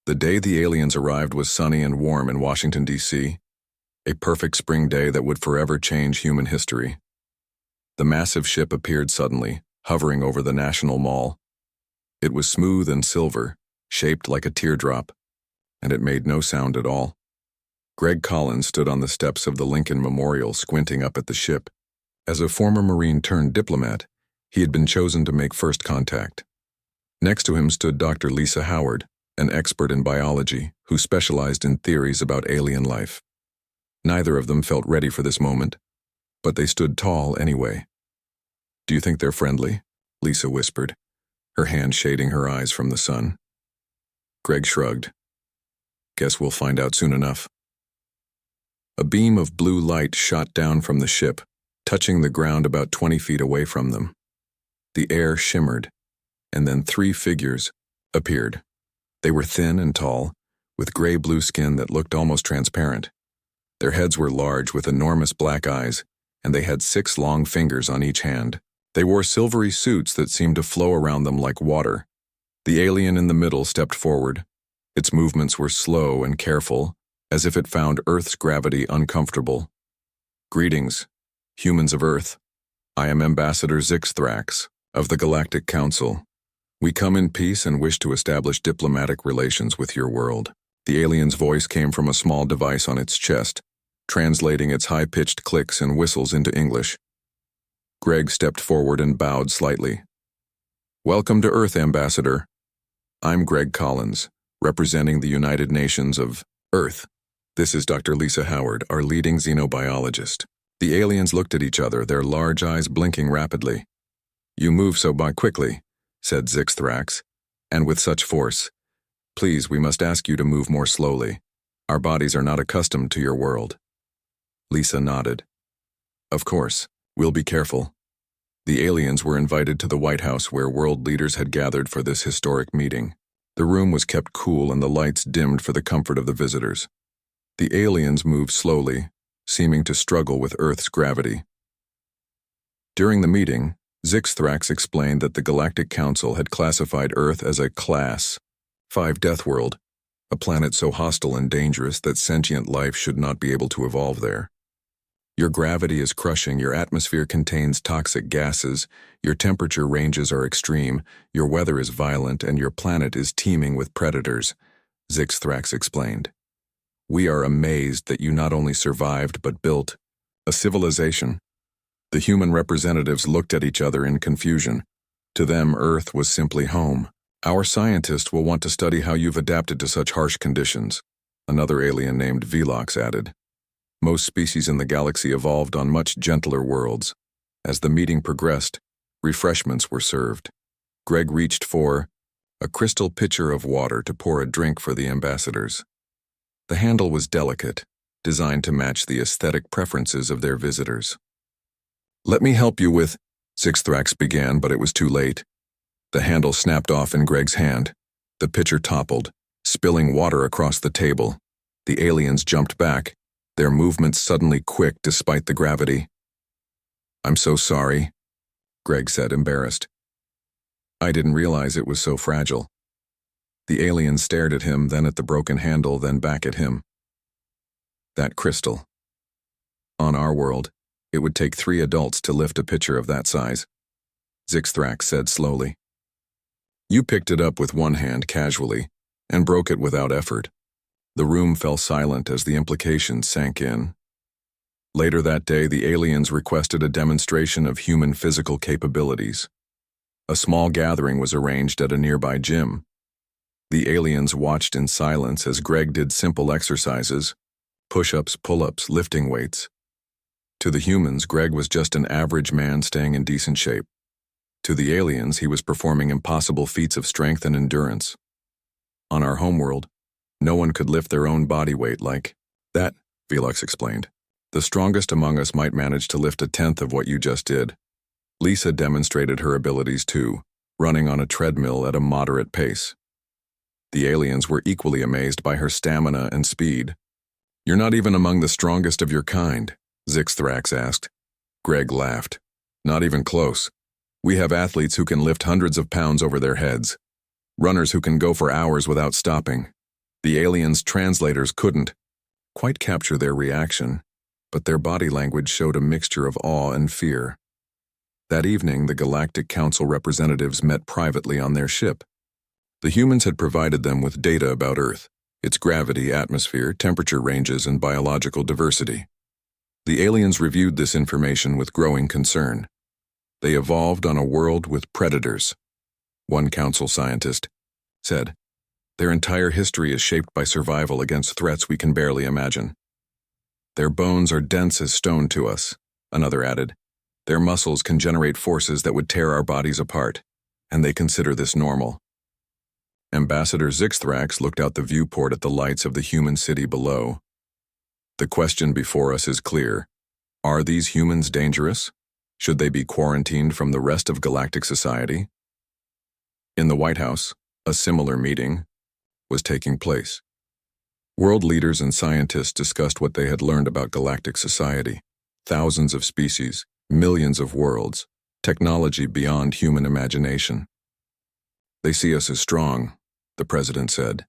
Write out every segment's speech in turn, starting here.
The day the aliens arrived was sunny and warm in Washington, D.C., a perfect spring day that would forever change human history. The massive ship appeared suddenly, hovering over the National Mall. It was smooth and silver, shaped like a teardrop, and it made no sound at all. Greg Collins stood on the steps of the Lincoln Memorial, squinting up at the ship. As a former Marine turned diplomat, he had been chosen to make first contact. Next to him stood Dr. Lisa Howard, an expert in biology who specialized in theories about alien life. Neither of them felt ready for this moment, but they stood tall anyway. "Do you think they're friendly?" Lisa whispered, her hand shading her eyes from the sun. Greg shrugged. "Guess we'll find out soon enough." A beam of blue light shot down from the ship, touching the ground about 20 feet away from them. The air shimmered, and then 3 figures appeared. They were thin and tall, with gray-blue skin that looked almost transparent. Their heads were large with enormous black eyes, and they had 6 long fingers on each hand. They wore silvery suits that seemed to flow around them like water. The alien in the middle stepped forward. Its movements were slow and careful, as if it found Earth's gravity uncomfortable. "Greetings, humans of Earth. I am Ambassador Zixthrax of the Galactic Council. We come in peace and wish to establish diplomatic relations with your world." The alien's voice came from a small device on its chest, translating its high-pitched clicks and whistles into English. Greg stepped forward and bowed slightly. "Welcome to Earth, Ambassador. I'm Greg Collins, representing the United Nations of Earth. This is Dr. Lisa Howard, our leading xenobiologist." The aliens looked at each other, their large eyes blinking rapidly. "You move so quickly," said Zixthrax, "and with such force. Please, we must ask you to move more slowly. Our bodies are not accustomed to your world." Lisa nodded. "Of course, we'll be careful." The aliens were invited to the White House where world leaders had gathered for this historic meeting. The room was kept cool and the lights dimmed for the comfort of the visitors. The aliens moved slowly, seeming to struggle with Earth's gravity. During the meeting, Zixthrax explained that the Galactic Council had classified Earth as a Class 5 death world, a planet so hostile and dangerous that sentient life should not be able to evolve there. "Your gravity is crushing, your atmosphere contains toxic gases, your temperature ranges are extreme, your weather is violent, and your planet is teeming with predators," Zixthrax explained. "We are amazed that you not only survived but built a civilization." The human representatives looked at each other in confusion. To them, Earth was simply home. "Our scientists will want to study how you've adapted to such harsh conditions," another alien named Velox added. "Most species in the galaxy evolved on much gentler worlds." As the meeting progressed, refreshments were served. Greg reached for a crystal pitcher of water to pour a drink for the ambassadors. The handle was delicate, designed to match the aesthetic preferences of their visitors. "Let me help you with," Zixthrax began, but it was too late. The handle snapped off in Greg's hand. The pitcher toppled, spilling water across the table. The aliens jumped back, their movements suddenly quick despite the gravity. "I'm so sorry," Greg said, embarrassed. "I didn't realize it was so fragile." The alien stared at him, then at the broken handle, then back at him. "That crystal. On our world, it would take 3 adults to lift a pitcher of that size," Zixthrax said slowly. "You picked it up with one hand casually and broke it without effort." The room fell silent as the implications sank in. Later that day, the aliens requested a demonstration of human physical capabilities. A small gathering was arranged at a nearby gym. The aliens watched in silence as Greg did simple exercises, push-ups, pull-ups, lifting weights. To the humans, Greg was just an average man staying in decent shape. To the aliens, he was performing impossible feats of strength and endurance. On our homeworld, no one could lift their own body weight like that, Velox explained. "The strongest among us might manage to lift 1/10 of what you just did." Lisa demonstrated her abilities too, running on a treadmill at a moderate pace. The aliens were equally amazed by her stamina and speed. "You're not even among the strongest of your kind?" Zixthrax asked. Greg laughed. "Not even close. We have athletes who can lift hundreds of pounds over their heads. Runners who can go for hours without stopping. The aliens' translators couldn't quite capture their reaction, but their body language showed a mixture of awe and fear. That evening, the Galactic Council representatives met privately on their ship. The humans had provided them with data about Earth, its gravity, atmosphere, temperature ranges, and biological diversity. The aliens reviewed this information with growing concern. They evolved on a world with predators. One council scientist said, "Their entire history is shaped by survival against threats we can barely imagine. Their bones are dense as stone to us," another added. "Their muscles can generate forces that would tear our bodies apart, and they consider this normal." Ambassador Zixthrax looked out the viewport at the lights of the human city below. "The question before us is clear. Are these humans dangerous? Should they be quarantined from the rest of galactic society?" In the White House, a similar meeting was taking place. World leaders and scientists discussed what they had learned about galactic society. Thousands of species, millions of worlds, technology beyond human imagination. "They see us as strong," the president said.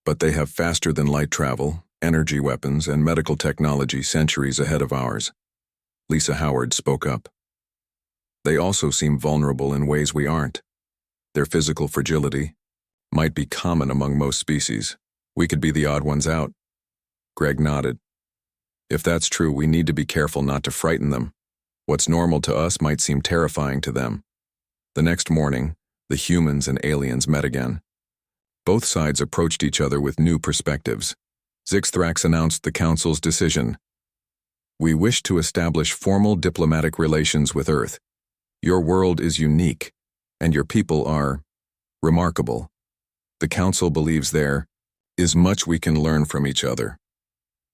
"But they have faster-than-light travel, energy weapons, and medical technology centuries ahead of ours." Lisa Howard spoke up. "They also seem vulnerable in ways we aren't. Their physical fragility might be common among most species. We could be the odd ones out." Greg nodded. "If that's true, we need to be careful not to frighten them. What's normal to us might seem terrifying to them." The next morning, the humans and aliens met again. Both sides approached each other with new perspectives. Zixthrax announced the Council's decision. "We wish to establish formal diplomatic relations with Earth. Your world is unique, and your people are remarkable. The Council believes there is much we can learn from each other."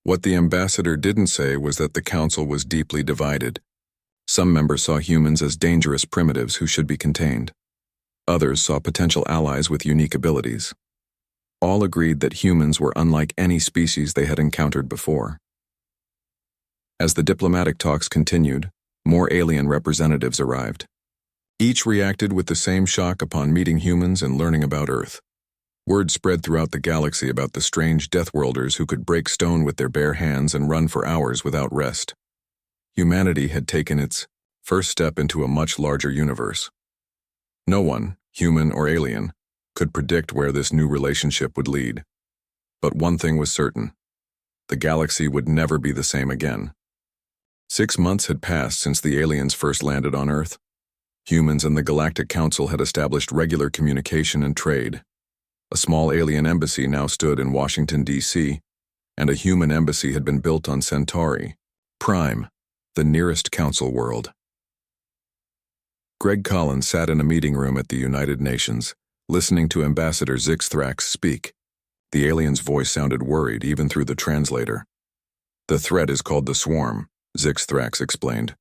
What the ambassador didn't say was that the Council was deeply divided. Some members saw humans as dangerous primitives who should be contained. Others saw potential allies with unique abilities. All agreed that humans were unlike any species they had encountered before. As the diplomatic talks continued, more alien representatives arrived. Each reacted with the same shock upon meeting humans and learning about Earth. Word spread throughout the galaxy about the strange Deathworlders who could break stone with their bare hands and run for hours without rest. Humanity had taken its first step into a much larger universe. No one, human or alien, could predict where this new relationship would lead. But one thing was certain: the galaxy would never be the same again. 6 months had passed since the aliens first landed on Earth. Humans and the Galactic Council had established regular communication and trade. A small alien embassy now stood in Washington, D.C., and a human embassy had been built on Centauri, Prime, the nearest Council world. Greg Collins sat in a meeting room at the United Nations, listening to Ambassador Zixthrax speak. The alien's voice sounded worried even through the translator. "The threat is called the Swarm," Zixthrax explained.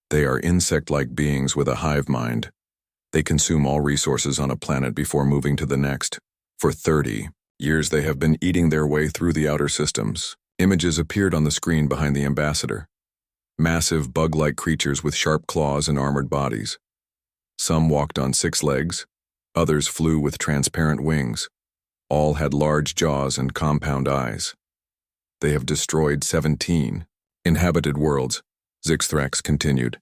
"They are insect-like beings with a hive mind. They consume all resources on a planet before moving to the next. For 30 years they have been eating their way through the outer systems." Images appeared on the screen behind the ambassador. Massive bug-like creatures with sharp claws and armored bodies. Some walked on 6 legs, others flew with transparent wings. All had large jaws and compound eyes. "They have destroyed 17 inhabited worlds," Zixthrax continued.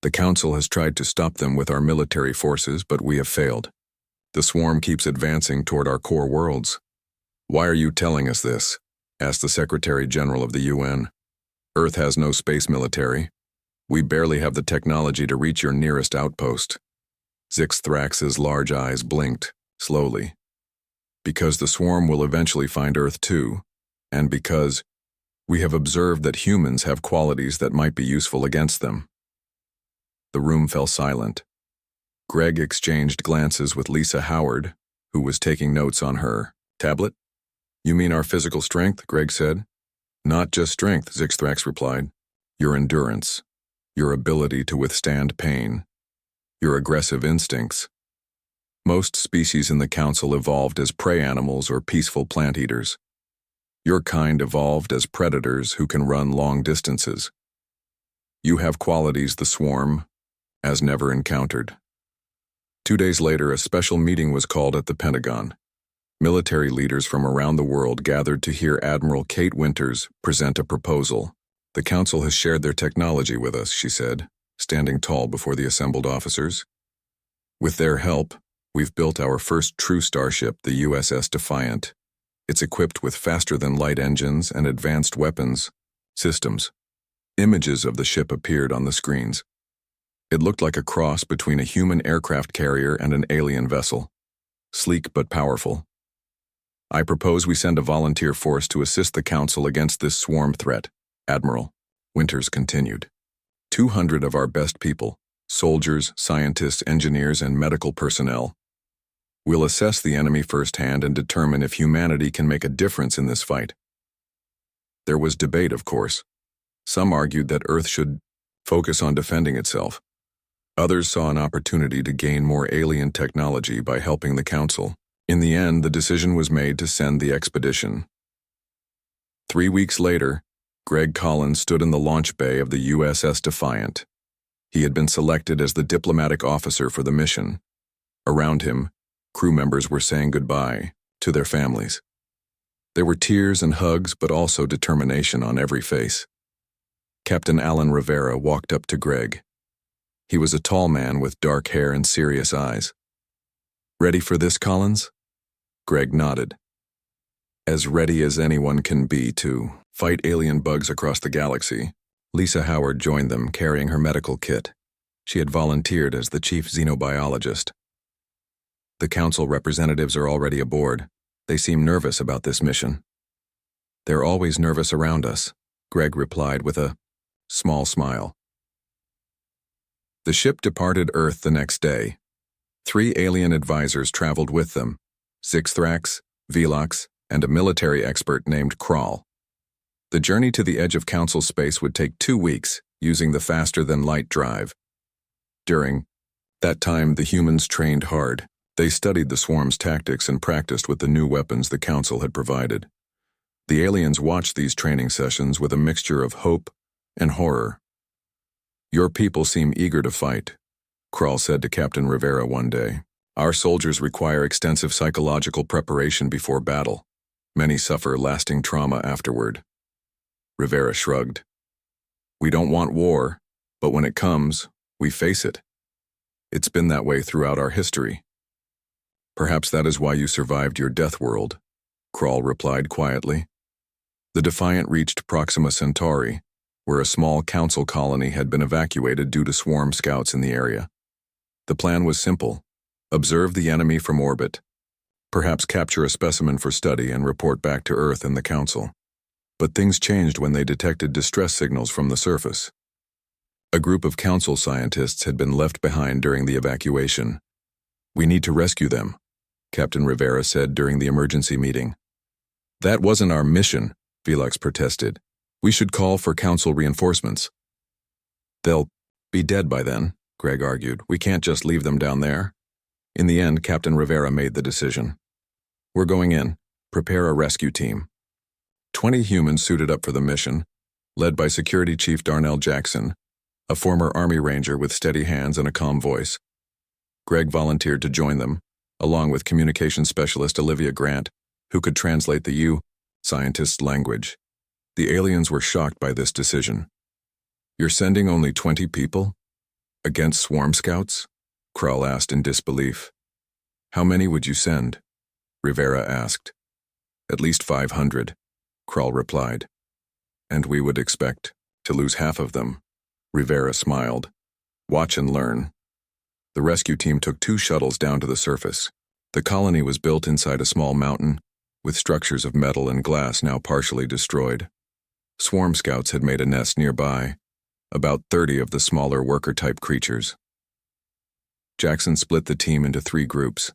"The Council has tried to stop them with our military forces, but we have failed. The swarm keeps advancing toward our core worlds." "Why are you telling us this?" asked the Secretary General of the UN. "Earth has no space military. We barely have the technology to reach your nearest outpost." Zixthrax's large eyes blinked, slowly. "Because the swarm will eventually find Earth too, and because we have observed that humans have qualities that might be useful against them." The room fell silent. Greg exchanged glances with Lisa Howard, who was taking notes on her tablet. "You mean our physical strength?" Greg said. "Not just strength," Zixthrax replied. "Your endurance, your ability to withstand pain, your aggressive instincts. Most species in the Council evolved as prey animals or peaceful plant eaters. Your kind evolved as predators who can run long distances. You have qualities the swarm has never encountered." 2 days later, a special meeting was called at the Pentagon. Military leaders from around the world gathered to hear Admiral Kate Winters present a proposal. "The Council has shared their technology with us," she said, standing tall before the assembled officers. "With their help, we've built our first true starship, the USS Defiant. It's equipped with faster-than-light engines and advanced weapons systems." Images of the ship appeared on the screens. It looked like a cross between a human aircraft carrier and an alien vessel. Sleek but powerful. "I propose we send a volunteer force to assist the Council against this swarm threat," Admiral Winters continued. 200 of our best people, soldiers, scientists, engineers, and medical personnel. We'll assess the enemy firsthand and determine if humanity can make a difference in this fight." There was debate, of course. Some argued that Earth should focus on defending itself. Others saw an opportunity to gain more alien technology by helping the Council. In the end, the decision was made to send the expedition. 3 weeks later, Greg Collins stood in the launch bay of the USS Defiant. He had been selected as the diplomatic officer for the mission. Around him, crew members were saying goodbye to their families. There were tears and hugs, but also determination on every face. Captain Alan Rivera walked up to Greg. He was a tall man with dark hair and serious eyes. "Ready for this, Collins?" Greg nodded. "As ready as anyone can be to fight alien bugs across the galaxy." Lisa Howard joined them, carrying her medical kit. She had volunteered as the chief xenobiologist. "The Council representatives are already aboard. They seem nervous about this mission." "They're always nervous around us," Greg replied with a small smile. The ship departed Earth the next day. 3 alien advisors traveled with them: Zixthrax, Velox, and a military expert named Kral. The journey to the edge of Council space would take 2 weeks, using the faster-than-light drive. During that time, the humans trained hard. They studied the swarm's tactics and practiced with the new weapons the Council had provided. The aliens watched these training sessions with a mixture of hope and horror. "Your people seem eager to fight," Kral said to Captain Rivera one day. "Our soldiers require extensive psychological preparation before battle. Many suffer lasting trauma afterward." Rivera shrugged. "We don't want war, but when it comes, we face it. It's been that way throughout our history." "Perhaps that is why you survived your death world," Kral replied quietly. The Defiant reached Proxima Centauri, where a small Council colony had been evacuated due to swarm scouts in the area. The plan was simple: observe the enemy from orbit, perhaps capture a specimen for study and report back to Earth and the Council. But things changed when they detected distress signals from the surface. A group of Council scientists had been left behind during the evacuation. "We need to rescue them," Captain Rivera said during the emergency meeting. "That wasn't our mission," Velox protested. "We should call for Council reinforcements." "They'll be dead by then," Greg argued. "We can't just leave them down there." In the end, Captain Rivera made the decision. "We're going in. Prepare a rescue team." 20 humans suited up for the mission, led by Security Chief Darnell Jackson, a former Army Ranger with steady hands and a calm voice. Greg volunteered to join them, along with Communications Specialist Olivia Grant, who could translate the scientist's language. The aliens were shocked by this decision. "You're sending only 20 people? Against swarm scouts?" Kral asked in disbelief. "How many would you send?" Rivera asked. "At least 500, Kral replied. "And we would expect to lose half of them." Rivera smiled. "Watch and learn." The rescue team took 2 shuttles down to the surface. The colony was built inside a small mountain, with structures of metal and glass now partially destroyed. Swarm scouts had made a nest nearby, about 30 of the smaller worker-type creatures. Jackson split the team into 3 groups.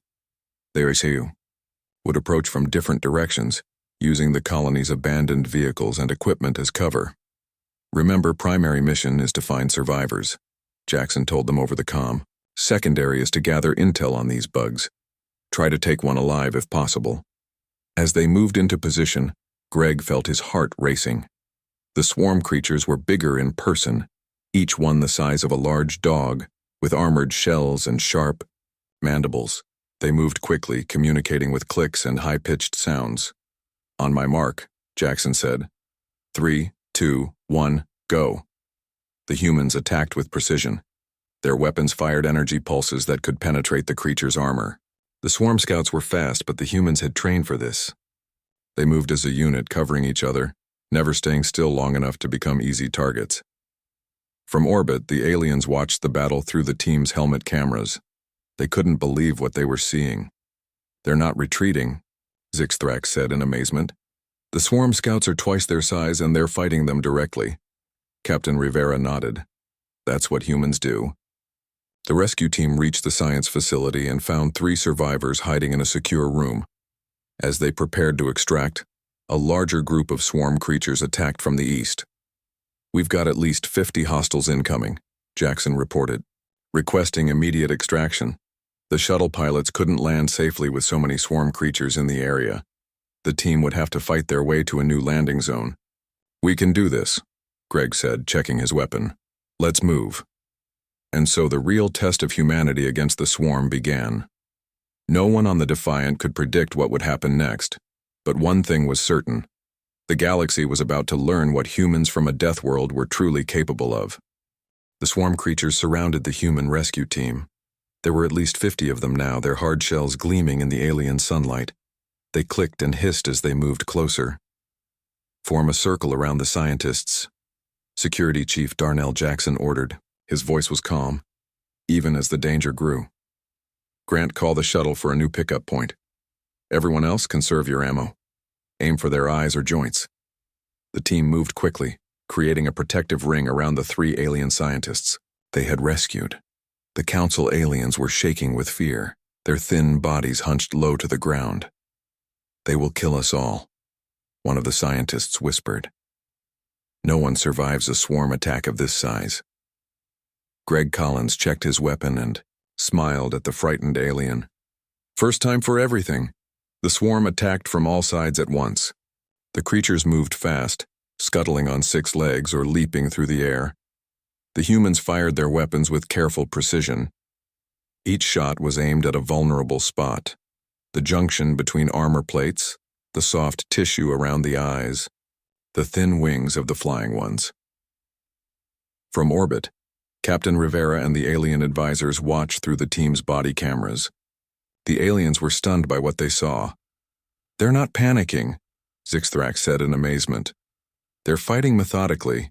They would approach from different directions, using the colony's abandoned vehicles and equipment as cover. "Remember, primary mission is to find survivors," Jackson told them over the comm. "Secondary is to gather intel on these bugs. Try to take one alive if possible." As they moved into position, Greg felt his heart racing. The swarm creatures were bigger in person, each one the size of a large dog, with armored shells and sharp mandibles. They moved quickly, communicating with clicks and high-pitched sounds. "On my mark," Jackson said. 3, 2, 1, go. The humans attacked with precision. Their weapons fired energy pulses that could penetrate the creature's armor. The swarm scouts were fast, but the humans had trained for this. They moved as a unit, covering each other, never staying still long enough to become easy targets. From orbit, the aliens watched the battle through the team's helmet cameras. They couldn't believe what they were seeing. "They're not retreating," Zixthrax said in amazement. "The swarm scouts are twice their size and they're fighting them directly." Captain Rivera nodded. "That's what humans do." The rescue team reached the science facility and found 3 survivors hiding in a secure room. As they prepared to extract, a larger group of swarm creatures attacked from the east. "We've got at least 50 hostiles incoming," Jackson reported, requesting immediate extraction. The shuttle pilots couldn't land safely with so many swarm creatures in the area. The team would have to fight their way to a new landing zone. "We can do this," Greg said, checking his weapon. "Let's move." And so the real test of humanity against the swarm began. No one on the Defiant could predict what would happen next, but one thing was certain. The galaxy was about to learn what humans from a death world were truly capable of. The swarm creatures surrounded the human rescue team. There were at least 50 of them now, their hard shells gleaming in the alien sunlight. They clicked and hissed as they moved closer. "Form a circle around the scientists," Security Chief Darnell Jackson ordered. His voice was calm, even as the danger grew. "Grant, call the shuttle for a new pickup point. Everyone else, conserve your ammo. Aim for their eyes or joints." The team moved quickly, creating a protective ring around the 3 alien scientists they had rescued. The Council aliens were shaking with fear, their thin bodies hunched low to the ground. "They will kill us all," one of the scientists whispered. "No one survives a swarm attack of this size." Greg Collins checked his weapon and smiled at the frightened alien. "First time for everything." The swarm attacked from all sides at once. The creatures moved fast, scuttling on 6 legs or leaping through the air. The humans fired their weapons with careful precision. Each shot was aimed at a vulnerable spot, the junction between armor plates, the soft tissue around the eyes, the thin wings of the flying ones. From orbit, Captain Rivera and the alien advisors watched through the team's body cameras. The aliens were stunned by what they saw. "They're not panicking," Zixthrax said in amazement. "They're fighting methodically.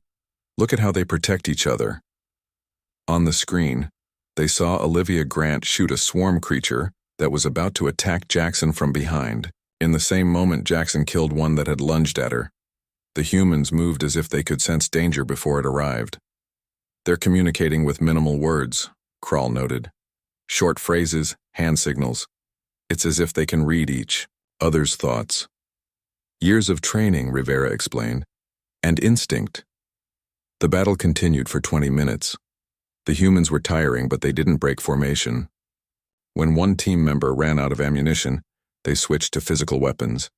Look at how they protect each other." On the screen, they saw Olivia Grant shoot a swarm creature that was about to attack Jackson from behind. In the same moment, Jackson killed one that had lunged at her. The humans moved as if they could sense danger before it arrived. "They're communicating with minimal words," Kral noted. "Short phrases, hand signals. It's as if they can read each other's thoughts." "Years of training," Rivera explained, "and instinct." The battle continued for 20 minutes. The humans were tiring, but they didn't break formation. When one team member ran out of ammunition, they switched to physical weapons,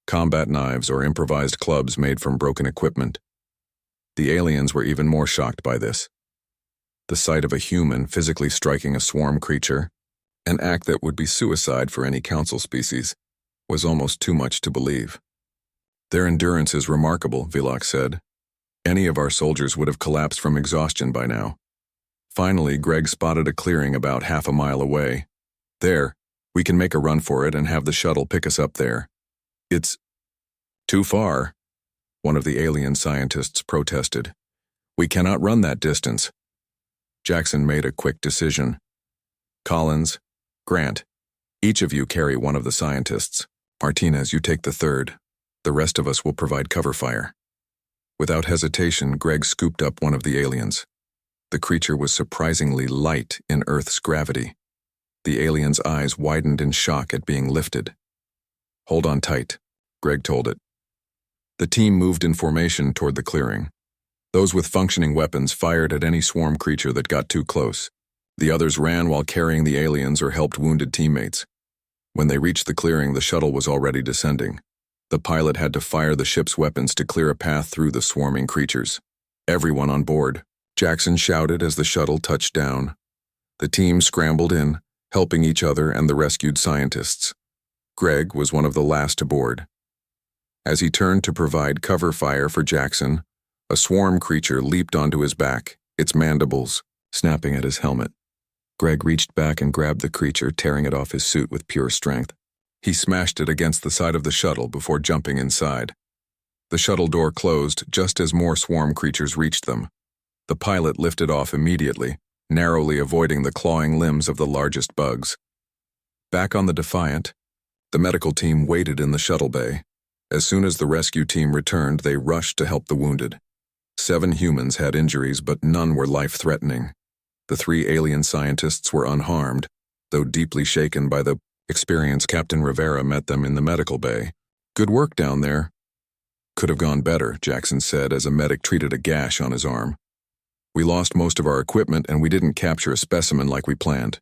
combat knives or improvised clubs made from broken equipment. The aliens were even more shocked by this. The sight of a human physically striking a swarm creature, an act that would be suicide for any council species, was almost too much to believe. "Their endurance is remarkable," Vilok said. "Any of our soldiers would have collapsed from exhaustion by now." Finally, Greg spotted a clearing about half a mile away. "There, we can make a run for it and have the shuttle pick us up there." "It's too far," one of the alien scientists protested. "We cannot run that distance." Jackson made a quick decision. "Collins, Grant, each of you carry one of the scientists. Martinez, you take the third. The rest of us will provide cover fire." Without hesitation, Greg scooped up one of the aliens. The creature was surprisingly light in Earth's gravity. The alien's eyes widened in shock at being lifted. "Hold on tight," Greg told it. The team moved in formation toward the clearing. Those with functioning weapons fired at any swarm creature that got too close. The others ran while carrying the aliens or helped wounded teammates. When they reached the clearing, the shuttle was already descending. The pilot had to fire the ship's weapons to clear a path through the swarming creatures. "Everyone on board," Jackson shouted as the shuttle touched down. The team scrambled in, helping each other and the rescued scientists. Greg was one of the last to board. As he turned to provide cover fire for Jackson, a swarm creature leaped onto his back, its mandibles snapping at his helmet. Greg reached back and grabbed the creature, tearing it off his suit with pure strength. He smashed it against the side of the shuttle before jumping inside. The shuttle door closed just as more swarm creatures reached them. The pilot lifted off immediately, narrowly avoiding the clawing limbs of the largest bugs. Back on the Defiant, the medical team waited in the shuttle bay. As soon as the rescue team returned, they rushed to help the wounded. 7 humans had injuries, but none were life-threatening. The 3 alien scientists were unharmed, though deeply shaken by the experience. Captain Rivera met them in the medical bay. "Good work down there." "Could have gone better," Jackson said as a medic treated a gash on his arm. "We lost most of our equipment and we didn't capture a specimen like we planned."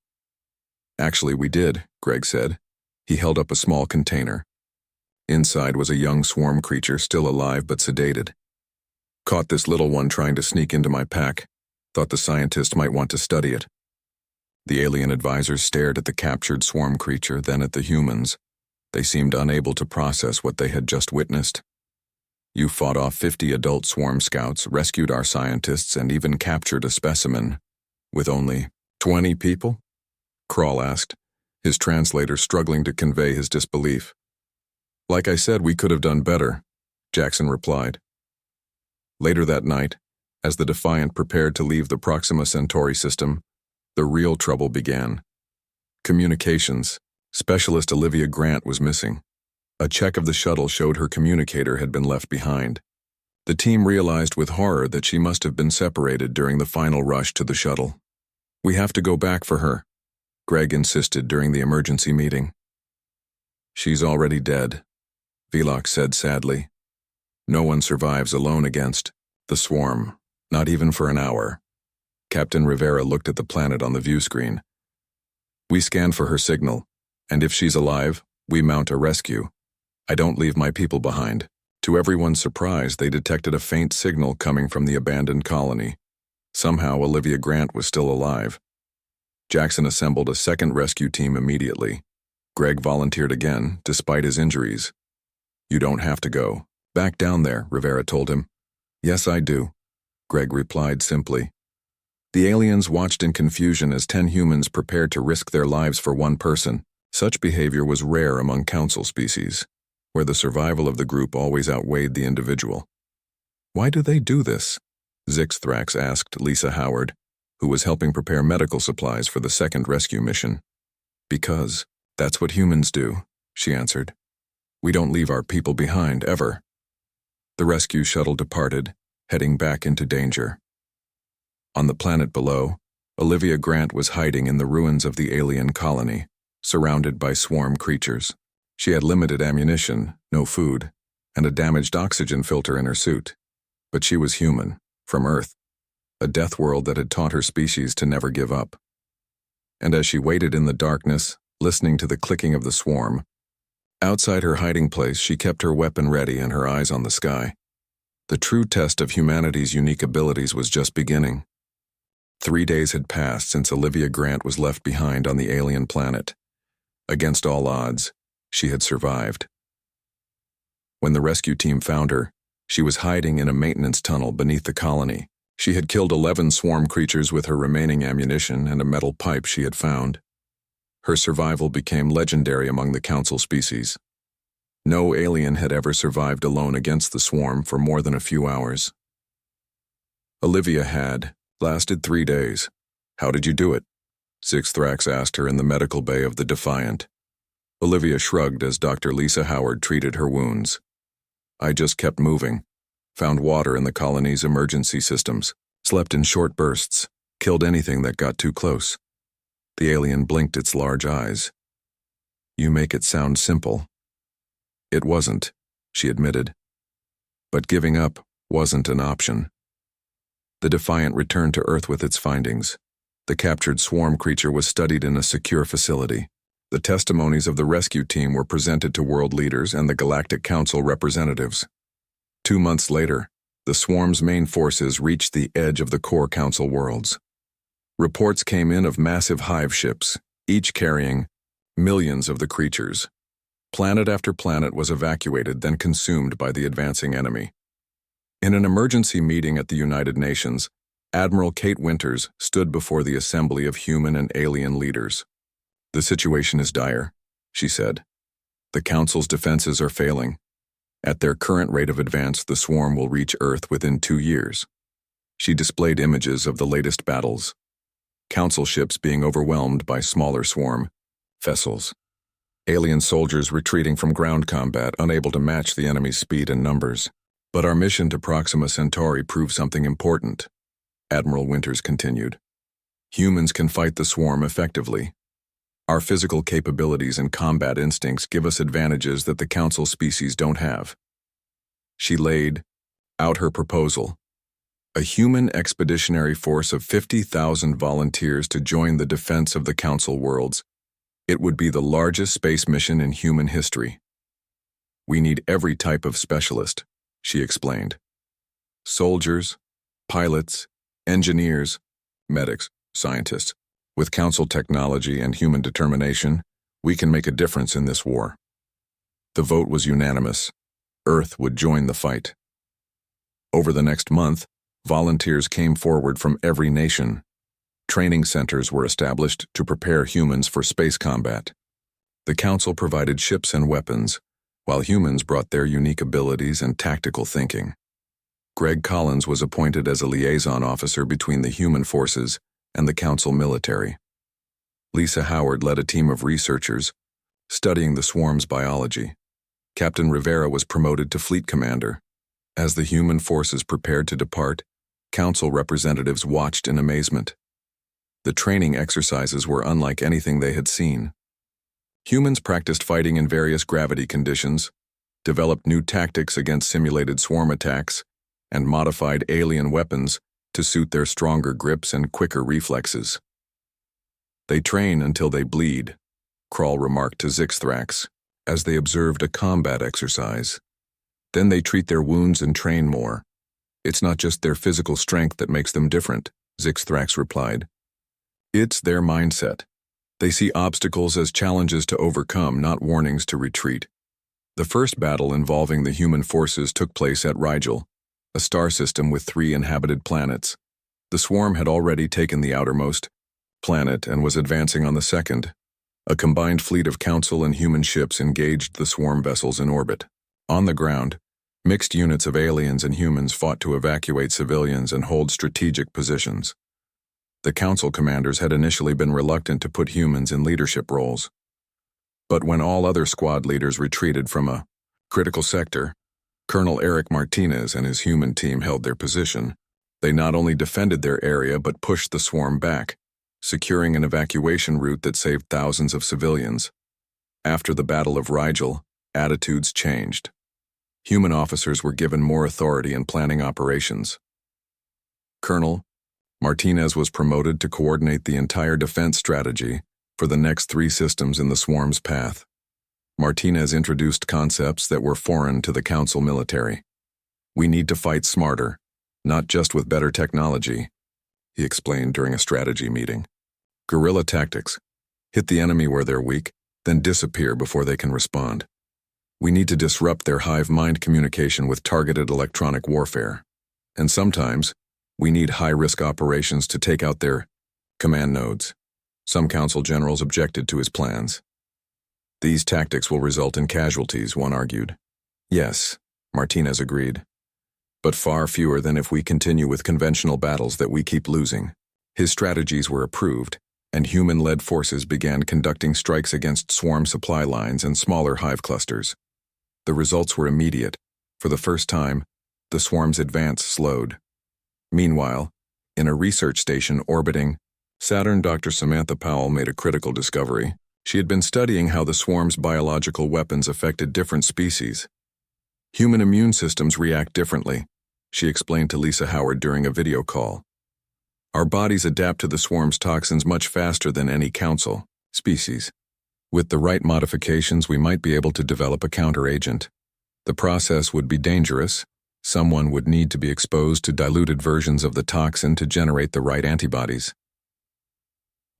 "Actually, we did," Greg said. He held up a small container. Inside was a young swarm creature, still alive but sedated. "Caught this little one trying to sneak into my pack. Thought the scientist might want to study it." The alien advisors stared at the captured swarm creature, then at the humans. They seemed unable to process what they had just witnessed. "You fought off 50 adult swarm scouts, rescued our scientists, and even captured a specimen. With only 20 people?" Crawl asked, his translator struggling to convey his disbelief. "Like I said, we could have done better," Jackson replied. Later that night, as the Defiant prepared to leave the Proxima Centauri system, the real trouble began. Communications. Specialist Olivia Grant was missing. A check of the shuttle showed her communicator had been left behind. The team realized with horror that she must have been separated during the final rush to the shuttle. "We have to go back for her," Greg insisted during the emergency meeting. "She's already dead," Velok said sadly. "No one survives alone against the swarm, not even for an hour." Captain Rivera looked at the planet on the view screen. "We scan for her signal, and if she's alive, we mount a rescue. I don't leave my people behind." To everyone's surprise, they detected a faint signal coming from the abandoned colony. Somehow, Olivia Grant was still alive. Jackson assembled a second rescue team immediately. Greg volunteered again, despite his injuries. "You don't have to go. Back down there," Rivera told him. "Yes, I do," Greg replied simply. The aliens watched in confusion as 10 humans prepared to risk their lives for one person. Such behavior was rare among council species, where the survival of the group always outweighed the individual. "Why do they do this?" Zixthrax asked Lisa Howard, who was helping prepare medical supplies for the second rescue mission. "Because that's what humans do," she answered. "We don't leave our people behind, ever." The rescue shuttle departed, heading back into danger. On the planet below, Olivia Grant was hiding in the ruins of the alien colony, surrounded by swarm creatures. She had limited ammunition, no food, and a damaged oxygen filter in her suit. But she was human, from Earth, a death world that had taught her species to never give up. And as she waited in the darkness, listening to the clicking of the swarm, outside her hiding place, she kept her weapon ready and her eyes on the sky. The true test of humanity's unique abilities was just beginning. 3 days had passed since Olivia Grant was left behind on the alien planet. Against all odds, she had survived. When the rescue team found her, she was hiding in a maintenance tunnel beneath the colony. She had killed 11 swarm creatures with her remaining ammunition and a metal pipe she had found. Her survival became legendary among the council species. No alien had ever survived alone against the swarm for more than a few hours. Olivia had lasted 3 days. "How did you do it?" Zixthrax asked her in the medical bay of the Defiant. Olivia shrugged as Dr. Lisa Howard treated her wounds. "I just kept moving, found water in the colony's emergency systems, slept in short bursts, killed anything that got too close." The alien blinked its large eyes. "You make it sound simple." "It wasn't," she admitted. But giving up wasn't an option. The Defiant returned to Earth with its findings. The captured swarm creature was studied in a secure facility. The testimonies of the rescue team were presented to world leaders and the Galactic Council representatives. 2 months later, the swarm's main forces reached the edge of the core council worlds. Reports came in of massive hive ships, each carrying millions of the creatures. Planet after planet was evacuated, then consumed by the advancing enemy. In an emergency meeting at the United Nations, Admiral Kate Winters stood before the assembly of human and alien leaders. "The situation is dire," she said. "The Council's defenses are failing. At their current rate of advance, the swarm will reach Earth within 2 years." She displayed images of the latest battles. Council ships being overwhelmed by smaller swarm vessels. Alien soldiers retreating from ground combat, unable to match the enemy's speed and numbers. "But our mission to Proxima Centauri proved something important," Admiral Winters continued. "Humans can fight the swarm effectively. Our physical capabilities and combat instincts give us advantages that the Council species don't have." She laid out her proposal: a human expeditionary force of 50,000 volunteers to join the defense of the Council worlds. It would be the largest space mission in human history. "We need every type of specialist," she explained. "Soldiers, pilots, engineers, medics, scientists. With Council technology and human determination, we can make a difference in this war." The vote was unanimous. Earth would join the fight. Over the next month, volunteers came forward from every nation. Training centers were established to prepare humans for space combat. The Council provided ships and weapons, while humans brought their unique abilities and tactical thinking. Greg Collins was appointed as a liaison officer between the human forces and the Council military. Lisa Howard led a team of researchers studying the swarm's biology. Captain Rivera was promoted to fleet commander. As the human forces prepared to depart, Council representatives watched in amazement. The training exercises were unlike anything they had seen. Humans practiced fighting in various gravity conditions, developed new tactics against simulated swarm attacks, and modified alien weapons to suit their stronger grips and quicker reflexes. "They train until they bleed," Krall remarked to Zixthrax as they observed a combat exercise. "Then they treat their wounds and train more. It's not just their physical strength that makes them different," Zixthrax replied. "It's their mindset. They see obstacles as challenges to overcome, not warnings to retreat." The first battle involving the human forces took place at Rigel, a star system with 3 inhabited planets. The swarm had already taken the outermost planet and was advancing on the second. A combined fleet of Council and human ships engaged the swarm vessels in orbit. On the ground, mixed units of aliens and humans fought to evacuate civilians and hold strategic positions. The Council commanders had initially been reluctant to put humans in leadership roles. But when all other squad leaders retreated from a critical sector, Colonel Eric Martinez and his human team held their position. They not only defended their area but pushed the swarm back, securing an evacuation route that saved thousands of civilians. After the Battle of Rigel, attitudes changed. Human officers were given more authority in planning operations. Colonel Martinez was promoted to coordinate the entire defense strategy for the next 3 systems in the swarm's path. Martinez introduced concepts that were foreign to the Council military. "We need to fight smarter, not just with better technology," he explained during a strategy meeting. "Guerrilla tactics. Hit the enemy where they're weak, then disappear before they can respond. We need to disrupt their hive mind communication with targeted electronic warfare. And sometimes, we need high-risk operations to take out their command nodes." Some Council generals objected to his plans. "These tactics will result in casualties," one argued. "Yes," Martinez agreed. "But far fewer than if we continue with conventional battles that we keep losing." His strategies were approved, and human-led forces began conducting strikes against swarm supply lines and smaller hive clusters. The results were immediate. For the first time, the swarm's advance slowed. Meanwhile, in a research station orbiting Saturn, Dr. Samantha Powell made a critical discovery. She had been studying how the swarm's biological weapons affected different species. "Human immune systems react differently," she explained to Lisa Howard during a video call. "Our bodies adapt to the swarm's toxins much faster than any Council species. With the right modifications, we might be able to develop a counteragent. The process would be dangerous. Someone would need to be exposed to diluted versions of the toxin to generate the right antibodies."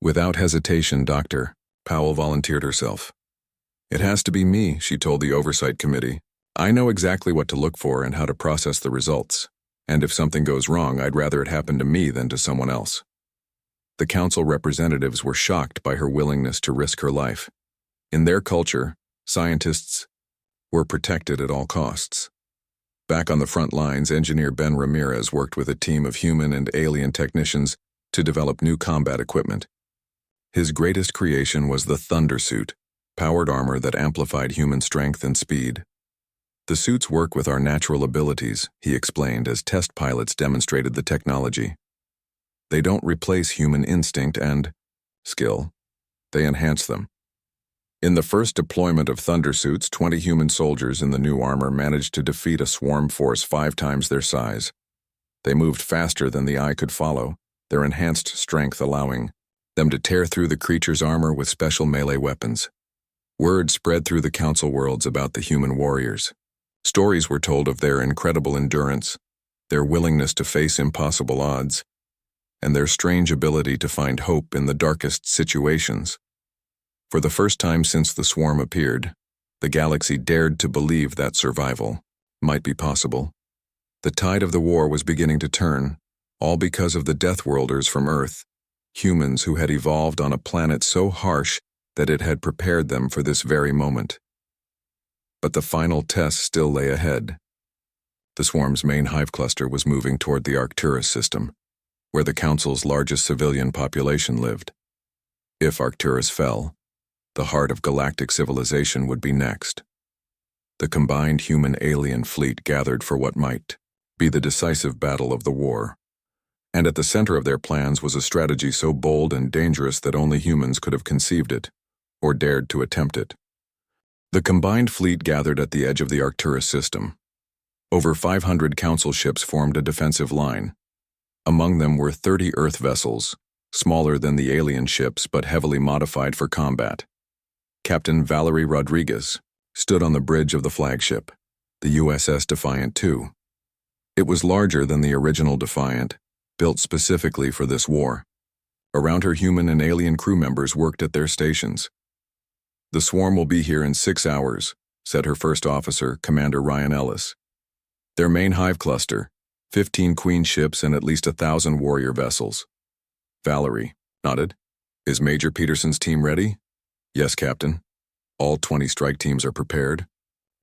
Without hesitation, Dr. Powell volunteered herself. It has to be me, she told the Oversight Committee. I know exactly what to look for and how to process the results. And if something goes wrong, I'd rather it happen to me than to someone else. The council representatives were shocked by her willingness to risk her life. In their culture, scientists were protected at all costs. Back on the front lines, engineer Ben Ramirez worked with a team of human and alien technicians to develop new combat equipment. His greatest creation was the Thunder Suit, powered armor that amplified human strength and speed. The suits work with our natural abilities, he explained as test pilots demonstrated the technology. They don't replace human instinct and skill. They enhance them. In the first deployment of Thunder Suits, 20 human soldiers in the new armor managed to defeat a swarm force 5 times their size. They moved faster than the eye could follow, their enhanced strength allowing them to tear through the creature's armor with special melee weapons. Word spread through the council worlds about the human warriors. Stories were told of their incredible endurance, their willingness to face impossible odds, and their strange ability to find hope in the darkest situations. For the first time since the swarm appeared, the galaxy dared to believe that survival might be possible. The tide of the war was beginning to turn, all because of the Deathworlders from Earth, humans who had evolved on a planet so harsh that it had prepared them for this very moment. But the final test still lay ahead. The swarm's main hive cluster was moving toward the Arcturus system, where the Council's largest civilian population lived. If Arcturus fell, the heart of galactic civilization would be next. The combined human-alien fleet gathered for what might be the decisive battle of the war. And at the center of their plans was a strategy so bold and dangerous that only humans could have conceived it, or dared to attempt it. The combined fleet gathered at the edge of the Arcturus system. Over 500 Council ships formed a defensive line. Among them were 30 Earth vessels, smaller than the alien ships but heavily modified for combat. Captain Valerie Rodriguez stood on the bridge of the flagship, the USS Defiant II. It was larger than the original Defiant, built specifically for this war. Around her, human and alien crew members worked at their stations. The swarm will be here in 6 hours, said her first officer, Commander Ryan Ellis. Their main hive cluster, 15 queen ships and at least 1,000 warrior vessels. Valerie nodded. Is Major Peterson's team ready? Yes, Captain. All 20 strike teams are prepared.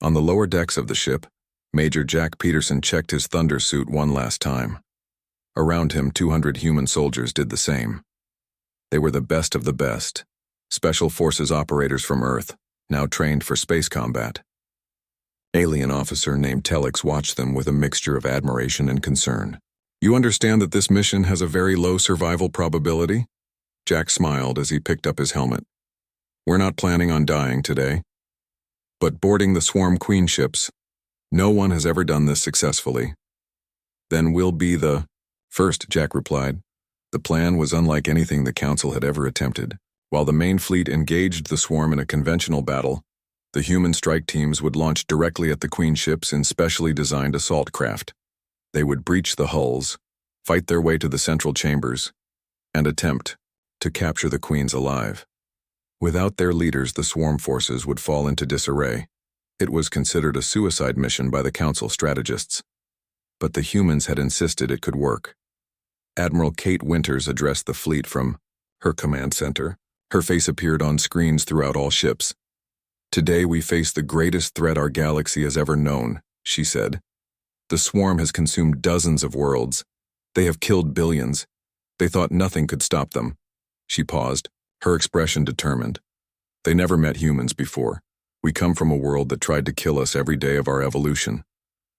On the lower decks of the ship, Major Jack Peterson checked his Thunder Suit one last time. Around him, 200 human soldiers did the same. They were the best of the best. Special Forces operators from Earth, now trained for space combat. Alien officer named Telex watched them with a mixture of admiration and concern. You understand that this mission has a very low survival probability? Jack smiled as he picked up his helmet. We're not planning on dying today. But boarding the swarm queen ships, no one has ever done this successfully. Then we'll be the first, Jack replied. The plan was unlike anything the Council had ever attempted. While the main fleet engaged the swarm in a conventional battle, the human strike teams would launch directly at the queen ships in specially designed assault craft. They would breach the hulls, fight their way to the central chambers, and attempt to capture the queens alive. Without their leaders, the swarm forces would fall into disarray. It was considered a suicide mission by the Council strategists. But the humans had insisted it could work. Admiral Kate Winters addressed the fleet from her command center. Her face appeared on screens throughout all ships. Today we face the greatest threat our galaxy has ever known, she said. The swarm has consumed dozens of worlds. They have killed billions. They thought nothing could stop them. She paused, her expression determined. They never met humans before. We come from a world that tried to kill us every day of our evolution.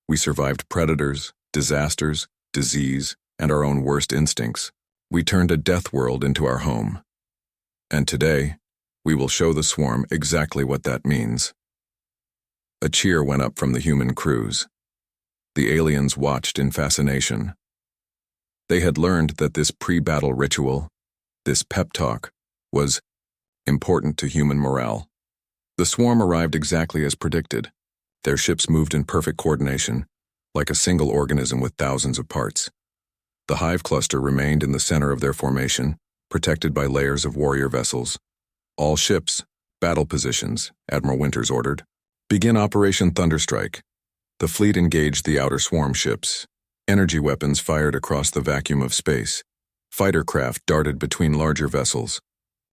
We survived predators, disasters, disease, and our own worst instincts. We turned a death world into our home. And today, we will show the swarm exactly what that means. A cheer went up from the human crews. The aliens watched in fascination. They had learned that this pre-battle ritual, this pep talk, was important to human morale. The swarm arrived exactly as predicted. Their ships moved in perfect coordination, like a single organism with thousands of parts. The hive cluster remained in the center of their formation, protected by layers of warrior vessels. All ships, battle positions, Admiral Winters ordered. Begin Operation Thunderstrike. The fleet engaged the outer swarm ships. Energy weapons fired across the vacuum of space. Fighter craft darted between larger vessels.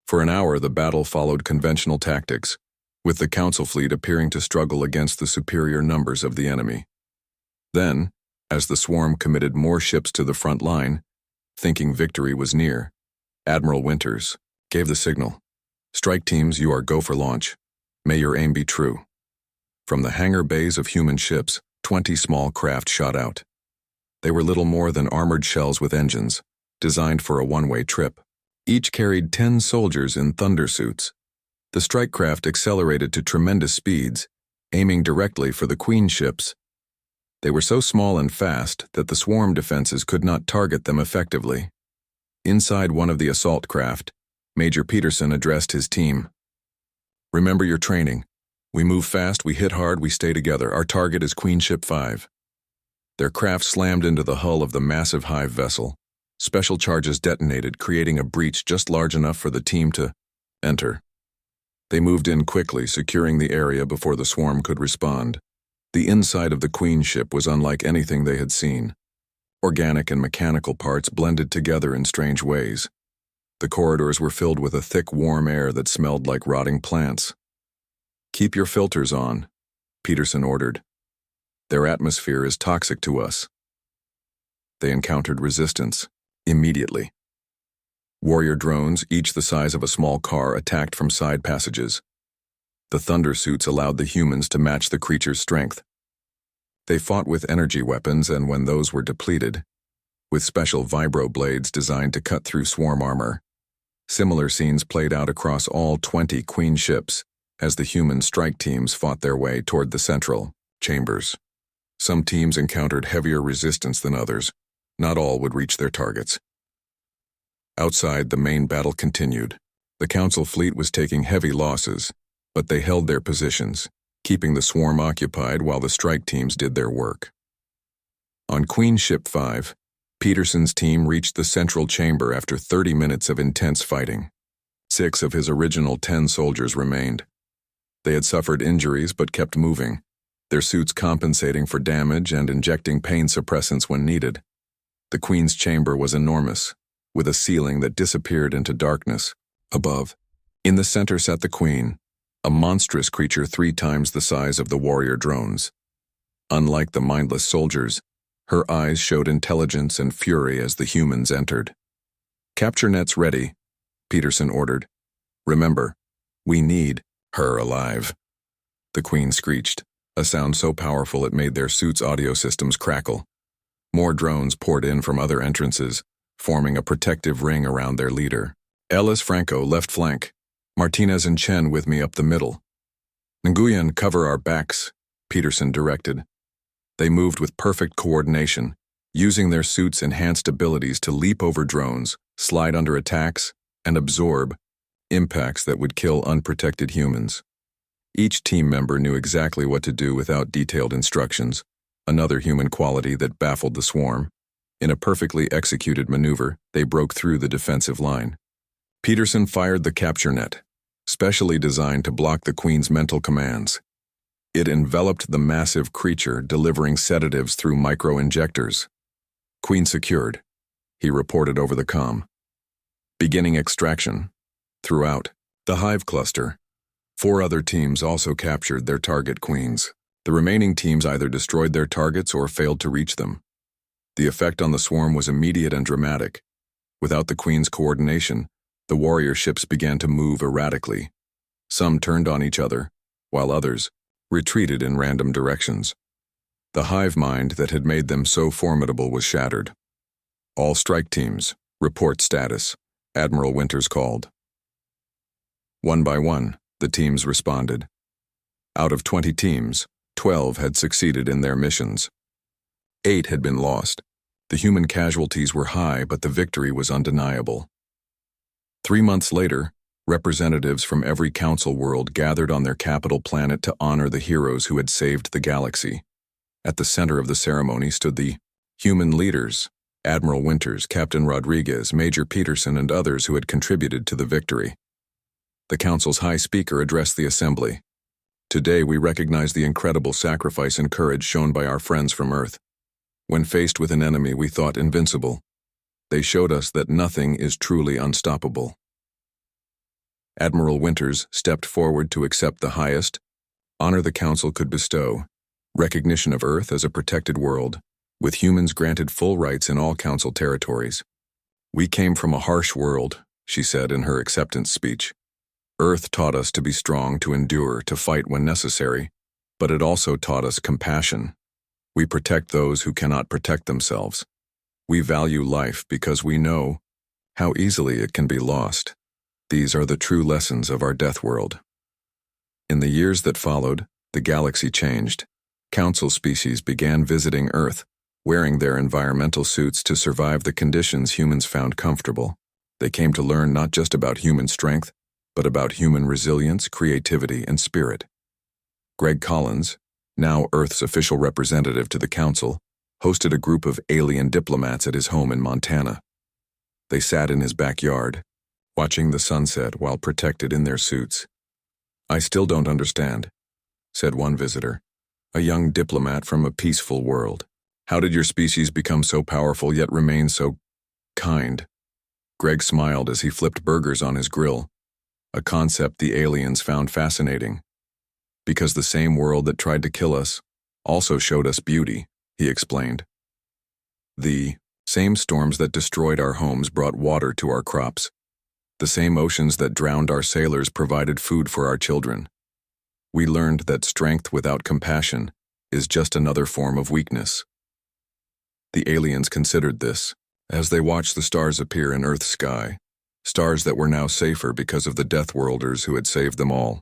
For an hour, the battle followed conventional tactics, with the Council fleet appearing to struggle against the superior numbers of the enemy. Then, as the swarm committed more ships to the front line, thinking victory was near, Admiral Winters gave the signal. Strike teams, you are go for launch. May your aim be true. From the hangar bays of human ships, 20 small craft shot out. They were little more than armored shells with engines, designed for a one-way trip. Each carried 10 soldiers in thunder suits. The strike craft accelerated to tremendous speeds, aiming directly for the Queen ships. They were so small and fast that the swarm defenses could not target them effectively. Inside one of the assault craft, Major Peterson addressed his team. Remember your training. We move fast, we hit hard, we stay together. Our target is Queen Ship 5. Their craft slammed into the hull of the massive hive vessel. Special charges detonated, creating a breach just large enough for the team to enter. They moved in quickly, securing the area before the swarm could respond. The inside of the Queen ship was unlike anything they had seen. Organic and mechanical parts blended together in strange ways. The corridors were filled with a thick, warm air that smelled like rotting plants. Keep your filters on, Peterson ordered. Their atmosphere is toxic to us. They encountered resistance, immediately. Warrior drones, each the size of a small car, attacked from side passages. The thunder suits allowed the humans to match the creature's strength. They fought with energy weapons, and when those were depleted, with special vibro blades designed to cut through swarm armor. Similar scenes played out across all 20 Queen ships as the human strike teams fought their way toward the central chambers. Some teams encountered heavier resistance than others. Not all would reach their targets. Outside, the main battle continued. The Council fleet was taking heavy losses, but they held their positions, keeping the swarm occupied while the strike teams did their work. On Queen Ship 5, Peterson's team reached the central chamber after 30 minutes of intense fighting. 6 of his original 10 soldiers remained. They had suffered injuries but kept moving, their suits compensating for damage and injecting pain suppressants when needed. The Queen's chamber was enormous, with a ceiling that disappeared into darkness. Above, in the center sat the Queen, a monstrous creature 3 times the size of the warrior drones. Unlike the mindless soldiers, her eyes showed intelligence and fury as the humans entered. Capture nets ready, Peterson ordered. Remember, we need her alive. The Queen screeched, a sound so powerful it made their suits' audio systems crackle. More drones poured in from other entrances, forming a protective ring around their leader. Ellis Franco, left flank. Martinez and Chen with me up the middle. Nguyen, cover our backs, Peterson directed. They moved with perfect coordination, using their suits' enhanced abilities to leap over drones, slide under attacks, and absorb impacts that would kill unprotected humans. Each team member knew exactly what to do without detailed instructions, another human quality that baffled the swarm. In a perfectly executed maneuver, they broke through the defensive line. Peterson fired the capture net, specially designed to block the Queen's mental commands. It enveloped the massive creature, delivering sedatives through micro-injectors. Queen secured, he reported over the comm. Beginning extraction. Throughout the hive cluster, 4 other teams also captured their target queens. The remaining teams either destroyed their targets or failed to reach them. The effect on the swarm was immediate and dramatic. Without the Queen's coordination, the warrior ships began to move erratically. Some turned on each other, while others retreated in random directions. The hive mind that had made them so formidable was shattered. All strike teams, report status, Admiral Winters called. One by one, the teams responded. Out of 20 teams, 12 had succeeded in their missions. 8 had been lost. The human casualties were high, but the victory was undeniable. 3 months later, representatives from every council world gathered on their capital planet to honor the heroes who had saved the galaxy. At the center of the ceremony stood the human leaders, Admiral Winters, Captain Rodriguez, Major Peterson, and others who had contributed to the victory. The council's high speaker addressed the assembly. Today we recognize the incredible sacrifice and courage shown by our friends from Earth. When faced with an enemy we thought invincible, they showed us that nothing is truly unstoppable. Admiral Winters stepped forward to accept the highest honor the council could bestow, recognition of Earth as a protected world, with humans granted full rights in all council territories. "We came from a harsh world," she said in her acceptance speech. "Earth taught us to be strong, to endure, to fight when necessary, but it also taught us compassion. We protect those who cannot protect themselves. We value life because we know how easily it can be lost. These are the true lessons of our death world." In the years that followed, the galaxy changed. Council species began visiting Earth, wearing their environmental suits to survive the conditions humans found comfortable. They came to learn not just about human strength, but about human resilience, creativity, and spirit. Greg Collins, now Earth's official representative to the Council, hosted a group of alien diplomats at his home in Montana. They sat in his backyard, watching the sunset while protected in their suits. "I still don't understand," said one visitor, a young diplomat from a peaceful world. "How did your species become so powerful yet remain so kind?" Greg smiled as he flipped burgers on his grill, a concept the aliens found fascinating. "Because the same world that tried to kill us also showed us beauty," he explained. "The same storms that destroyed our homes brought water to our crops. The same oceans that drowned our sailors provided food for our children. We learned that strength without compassion is just another form of weakness." The aliens considered this as they watched the stars appear in Earth's sky, stars that were now safer because of the Deathworlders who had saved them all.